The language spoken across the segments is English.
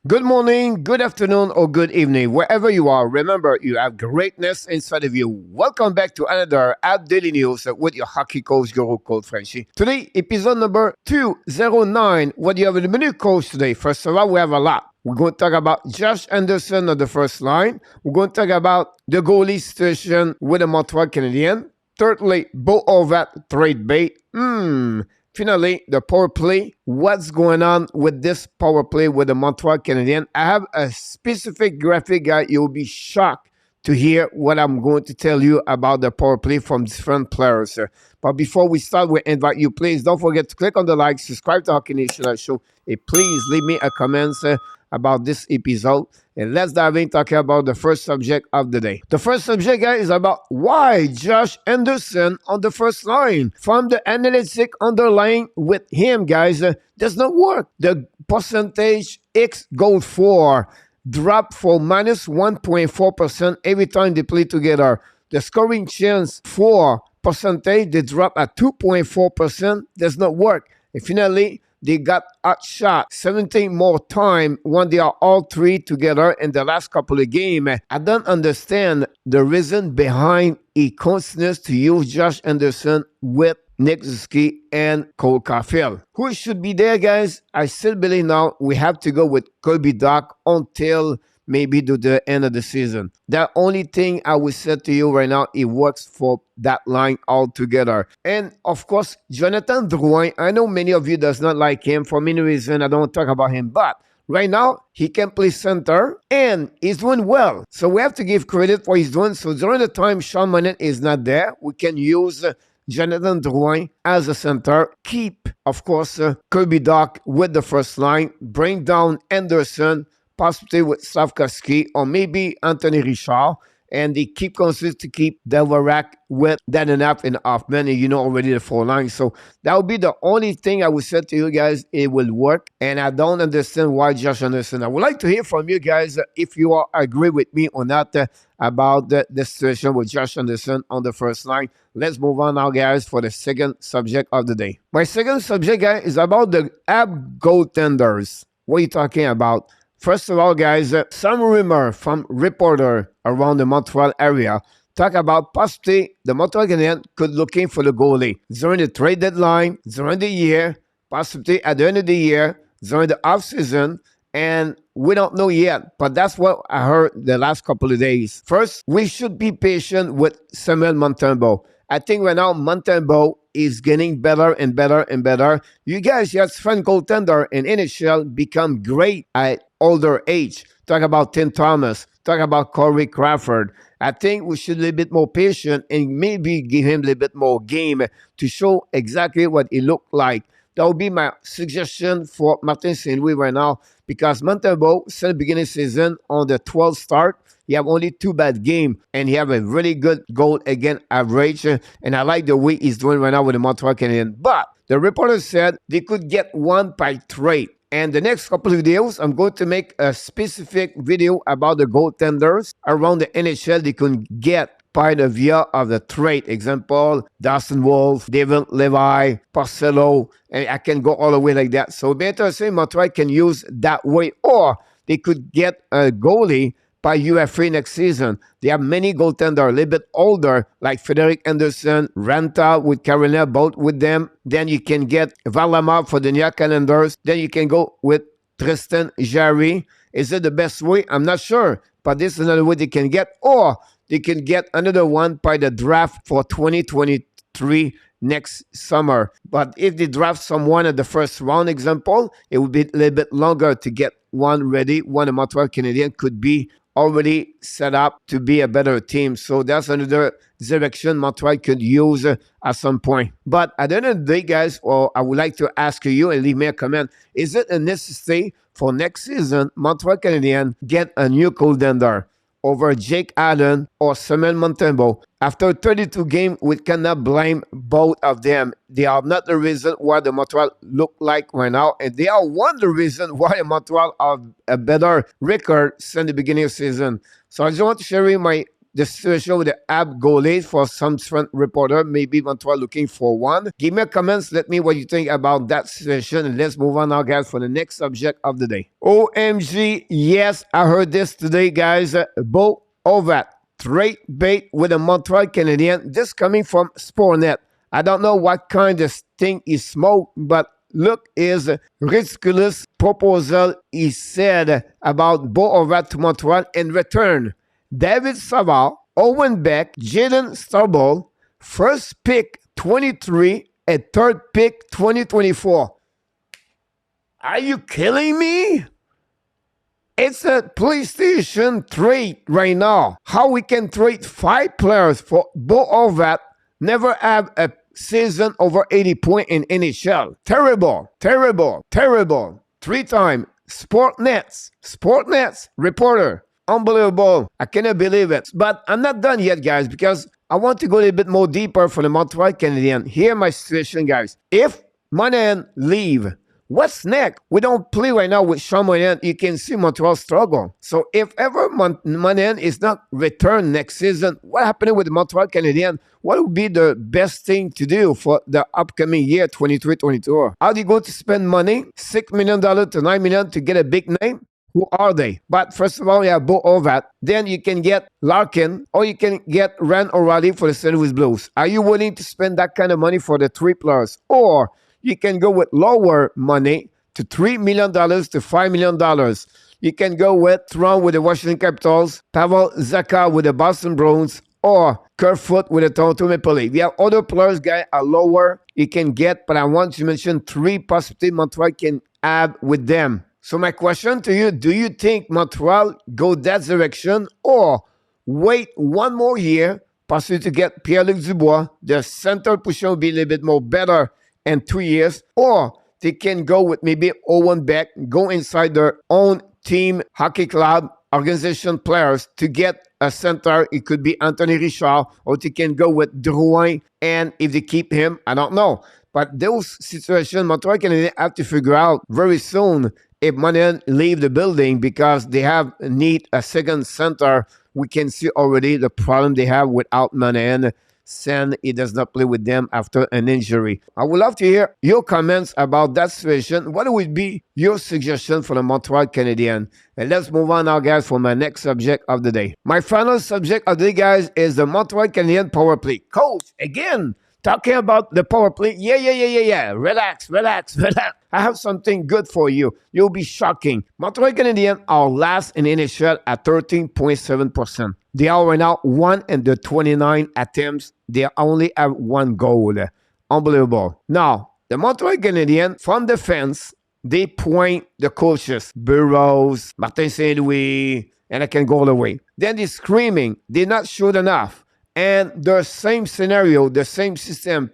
Good morning, good afternoon, or good evening, wherever you are. Remember, you have greatness inside of you. Welcome back to another App Daily News with your hockey coach, Guru called Frenchy. Today, episode number 209. What do you have in the menu, coach, today? First of all, we have a lot. We're going to talk about Josh Anderson on the first line. We're going to talk about the goalie situation with the Montreal Canadiens. Thirdly, Bo Horvat trade bait. Finally, the power play. What's going on with this power play with the Montreal Canadiens? I have a specific graphic, guy. You'll be shocked to hear what I'm going to tell you about the power play from different players. But before we start, we invite you, please don't forget to click on the like, subscribe to Hockey Nation Show, and please leave me a comment about this episode. And let's dive in talking about the first subject of the day. The first subject, guys, is about why Josh Anderson on the first line. From the analytic underlying with him, guys, does not work. The percentage X goal for drop for minus 1.4% every time they play together. The scoring chance for percentage, they drop at 2.4%, does not work. And finally, they got outshot 17 more times when they are all three together in the last couple of games. I don't understand the reason behind he continues to use Josh Anderson with Nick Suzuki and Cole Caulfield. Who should be there, guys? I still believe now we have to go with Kirby Dach until maybe to the end of the season. The only thing I will say to you right now, it works for that line altogether. And of course, Jonathan Drouin, I know many of you does not like him for many reasons. I don't talk about him, but right now, he can play center and he's doing well. So we have to give credit for his doing. So during the time Sean Monahan is not there, we can use Jonathan Drouin as a center. Keep, of course, Kirby Dach with the first line. Bring down Anderson, possibly with Slavkovsky or maybe Anthony Richard. And they keep consistent to keep Delverac with Danny and Hoffman, and you know already the four lines. So that would be the only thing I would say to you guys. It will work. And I don't understand why Josh Anderson. I would like to hear from you guys if you all agree with me or not about the situation with Josh Anderson on the first line. Let's move on now, guys, for the second subject of the day. My second subject, guys, is about the AB goaltenders. What are you talking about? First of all, guys, some rumor from reporter around the Montreal area talk about possibly the Montreal Canadiens could looking for the goalie during the trade deadline, during the year, possibly at the end of the year, during the offseason, and we don't know yet, but that's what I heard the last couple of days. First, we should be patient with Samuel Montembeault. I think right now Montembeault is getting better and better and better. You guys, yes, French goaltender in NHL become great at older age. Talk about Tim Thomas. Talk about Corey Crawford. I think we should be a little bit more patient and maybe give him a little bit more game to show exactly what he looked like. That would be my suggestion for Martin St. Louis right now, because Montembeault, since the beginning of the season, on the 12th start, he have only 2 bad games, and he have a really good goal against average, and I like the way he's doing right now with the Montreal Canadiens. But the reporter said they could get one by trade. And the next couple of videos, I'm going to make a specific video about the goaltenders around the NHL they can get by the via of the trade. Example, Dustin Wolf, David Levi, Porcello, and I can go all the way like that. So better say Montreal can use that way, or they could get a goalie by UFA next season. They have many goaltenders a little bit older, like Frederick Anderson, Ranta with Carolina, both with them. Then you can get Varlamov for the New York Calendars. Then you can go with Tristan Jarry. Is it the best way? I'm not sure, but this is another way they can get. Or they can get another one by the draft for 2023 next summer. But if they draft someone at the first round, example, it would be a little bit longer to get one ready. One the Montreal Canadiens could be already set up to be a better team. So that's another direction Montreal could use at some point. But at the end of the day, guys, I would like to ask you and leave me a comment. Is it a necessity for next season Montreal Canadiens get a new goaltender over Jake Allen or Samuel Montembeault? After 32 games, we cannot blame both of them. They are not the reason why the Montreal look like right now, and they are one of the reason why the Montreal have a better record since the beginning of the season. So I just want to share my the situation with the app goalies for some different reporter. Maybe Montreal looking for one. Give me a comments. Let me what you think about that situation. And let's move on now, guys, for the next subject of the day. OMG, yes, I heard this today, guys. Bo Horvat, trade bait with the Montreal Canadiens. This coming from Sportnet. I don't know what kind of thing he smoked, but look is ridiculous proposal he said about Bo Horvat to Montreal in return. David Savard, Owen Beck, Jaden Stubble, first pick 23 and third pick 2024. Are you killing me? It's a PlayStation trade right now. How we can trade 5 players for Bo Horvat, never have a season over 80 points in NHL. Terrible, terrible, terrible. 3-time Sportnets reporter. Unbelievable. I cannot believe it. But I'm not done yet, guys, because I want to go a little bit more deeper for the Montreal Canadiens. Here my situation, guys. If Monahan leave, what's next? We don't play right now with Sean Monahan. You can see Montreal struggle. So if ever Monahan is not returned next season, what happened with the Montreal Canadiens? What would be the best thing to do for the upcoming year, 23-24? Are they going to spend money, $6 million to $9 million to get a big name? Who are they? But first of all, you have Bo Horvat. Then you can get Larkin, or you can get Rand O'Reilly for the St. Louis Blues. Are you willing to spend that kind of money for the 3 players? Or you can go with lower money to $3 million to $5 million. You can go with Tron with the Washington Capitals, Pavel Zacha with the Boston Bruins, or Kerfoot with the Toronto Maple Leafs. We have other players, guys, are lower you can get, but I want to mention 3 possibilities Montreal can add with them. So my question to you, do you think Montreal go that direction or wait 1 more year, possibly to get Pierre-Luc Dubois, the center position will be a little bit more better in 2 years, or they can go with maybe Owen Beck, go inside their own team, hockey club, organization players to get a center. It could be Anthony Richard, or they can go with Drouin, and if they keep him, I don't know. But those situations, Montreal Canadiens have to figure out very soon if Monahan leave the building because they have need a second center. We can see already the problem they have without Monahan, since he does not play with them after an injury. I would love to hear your comments about that situation. What would be your suggestion for the Montreal Canadiens? And let's move on now, guys, for my next subject of the day. My final subject of the day, guys, is the Montreal Canadiens power play. Coach, again, talking about the power play. Yeah. Relax. I have something good for you. You'll be shocking. Montreal Canadiens are last in NHL at 13.7%. They are right now 1 in the 29 attempts. They only have 1 goal. Unbelievable. Now, the Montreal Canadiens, from defense, they point the coaches. Burroughs, Martin St. Louis, and I can go all the way. Then they're screaming. They're not sure enough. And the same scenario, the same system,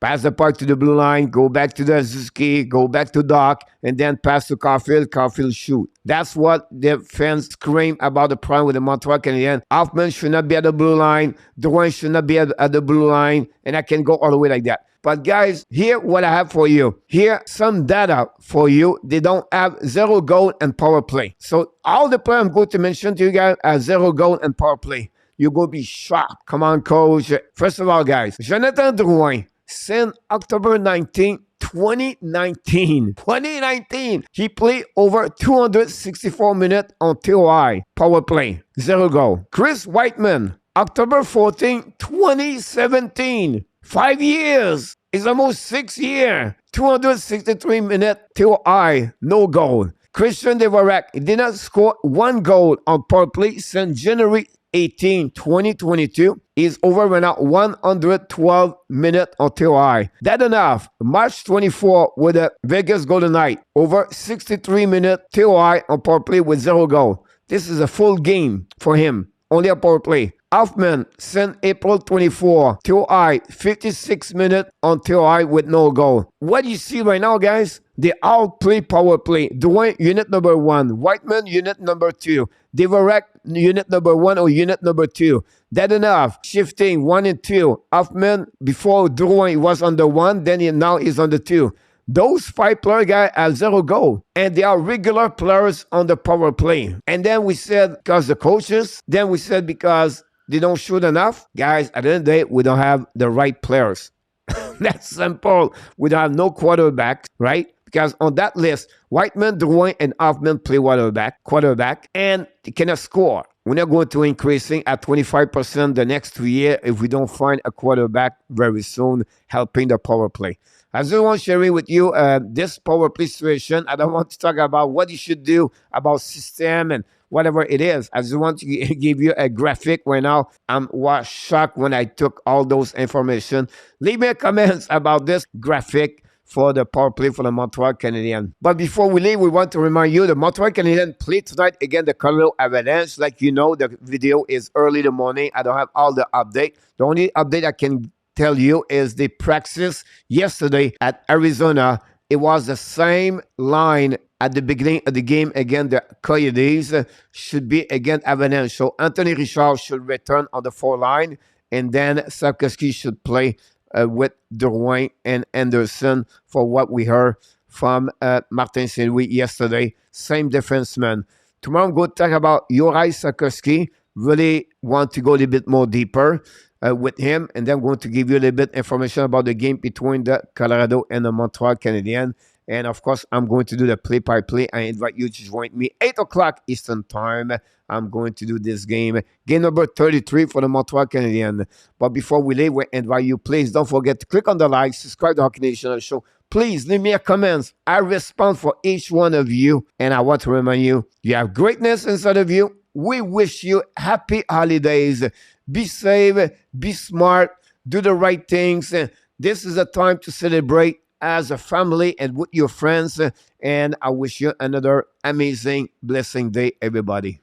pass the puck to the blue line, go back to the Zuski, go back to Doc, and then pass to Caulfield shoot. That's what the fans scream about the problem with the Montreal Canadiens. Hoffman should not be at the blue line, Drouin should not be at the blue line, and I can go all the way like that. But guys, here what I have for you. Here some data for you. They don't have 0 goal and power play. So all the players I'm going to mention to you guys are 0 goal and power play. You're going to be shocked. Come on, coach. First of all, guys, Jonathan Drouin, since October 19, 2019, he played over 264 minutes on TOI, power play, 0 goal. Chris Whiteman, October 14, 2017, 5 years. It's almost 6 years. 263 minutes TOI, no goal. Christian Dvorak did not score 1 goal on power play since January 18, 2022 is over right now 112 minutes on TOI. That enough. March 24 with the Vegas Golden Knights, over 63 minutes TOI on power play with 0 goal. This is a full game for him. Only a power play. Hoffman since April 24, TOI 56 minutes on TOI with no goal. What you see right now, guys, they all play power play. Drouin, unit number 1. Whiteman, unit number 2. Dvorak, unit number 1 or unit number 2. That enough. Shifting 1 and 2. Hoffman, before Drouin, he was on the 1, then now he's on the 2. Those 5 player guys have 0 goal. And they are regular players on the power play. And then we said because the coaches. Then we said because they don't shoot enough. Guys, at the end of the day, we don't have the right players. That's simple. We don't have no quarterback, right? Because on that list, Whiteman, Drouin, and Hoffman play quarterback, and they cannot score. We're not going to increasing at 25% the next 2 years if we don't find a quarterback very soon helping the power play. I just want to share with you this power play situation. I don't want to talk about what you should do about system and whatever it is. I just want to give you a graphic right now. I was shocked when I took all those information. Leave me a comments about this graphic for the power play for the Montreal Canadiens. But before we leave, we want to remind you the Montreal Canadiens play tonight against the Colorado Avalanche. Like you know, the video is early in the morning. I don't have all the update. The only update I can tell you is the practice yesterday at Arizona. It was the same line at the beginning of the game against the Coyotes. Should be against Avalanche. So Anthony Richard should return on the 4 line, and then Sarkowski should play with Drouin and Anderson for what we heard from Martin Saint-Louis yesterday. Same defenseman. Tomorrow I'm going to talk about Juraj Sarkowski. Really want to go a little bit more deeper with him, and then I'm going to give you a little bit information about the game between the Colorado and the Montreal Canadiens. And of course, I'm going to do the play-by-play. I invite you to join me 8 o'clock Eastern Time. I'm going to do this game number 33 for the Montreal Canadiens. But before we leave, we invite you, please don't forget to click on the like, subscribe to Hockey Nation Show. Please leave me a comment. I respond for each one of you. And I want to remind you, you have greatness inside of you. We wish you happy holidays. Be safe, be smart, do the right things. This is a time to celebrate as a family and with your friends. And I wish you another amazing, blessing day, everybody.